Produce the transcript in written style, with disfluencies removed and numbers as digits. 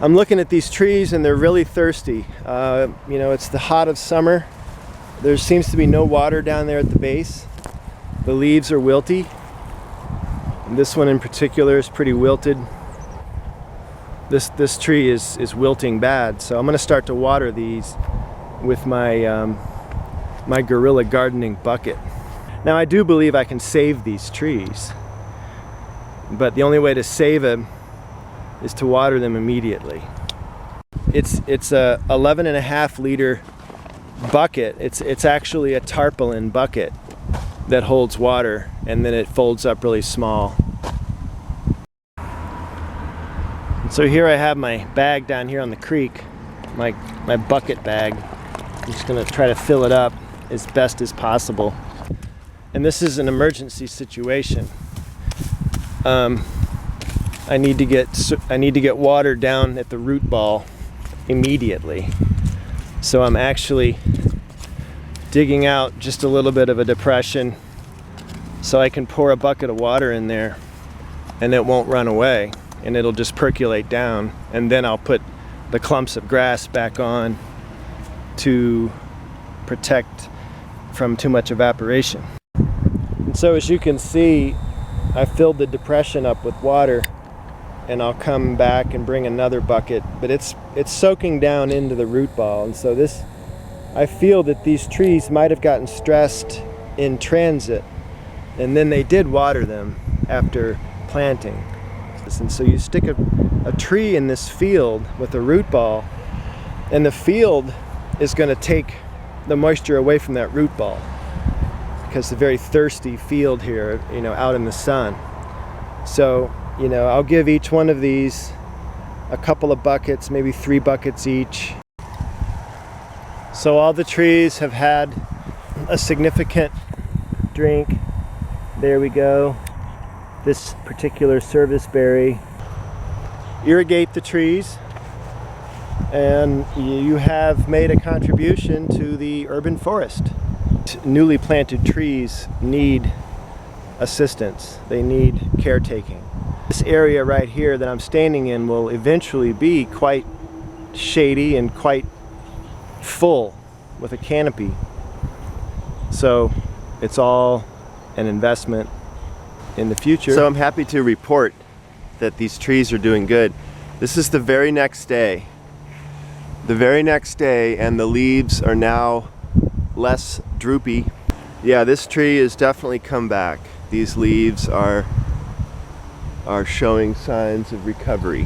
I'm looking at these trees and they're really thirsty. You know, it's the hot of summer. There seems to be no water down there at the base. The leaves are wilty. And this one in particular is pretty wilted. This tree is wilting bad, so I'm going to start to water these with my my Guerrilla gardening bucket. Now I do believe I can save these trees, but the only way to save them is to water them immediately. It's a 11.5 liter bucket. It's actually a tarpaulin bucket that holds water, and then it folds up really small. And so here I have my bag down here on the creek, my bucket bag. I'm just gonna try to fill it up as best as possible. And this is an emergency situation. I need to get water down at the root ball immediately. So I'm actually digging out just a little bit of a depression so I can pour a bucket of water in there and it won't run away and it'll just percolate down, and then I'll put the clumps of grass back on to protect from too much evaporation. And so as you can see, I filled the depression up with water, and I'll come back and bring another bucket, but it's soaking down into the root ball. And so this, I feel that these trees might have gotten stressed in transit, and then they did water them after planting. And so you stick a tree in this field with a root ball, and the field is going to take the moisture away from that root ball, because it's a very thirsty field here, you know, out in the sun. So, you know, I'll give each one of these a couple of buckets, maybe 3 buckets each. So all the trees have had a significant drink. There we go. This particular serviceberry. Irrigate the trees, and you have made a contribution to the urban forest. Newly planted trees need assistance. They need caretaking. This area right here that I'm standing in will eventually be quite shady and quite full with a canopy. So it's all an investment in the future. So I'm happy to report that these trees are doing good. This is the very next day. The very next day, and the leaves are now less droopy. Yeah, this tree has definitely come back. These leaves are showing signs of recovery.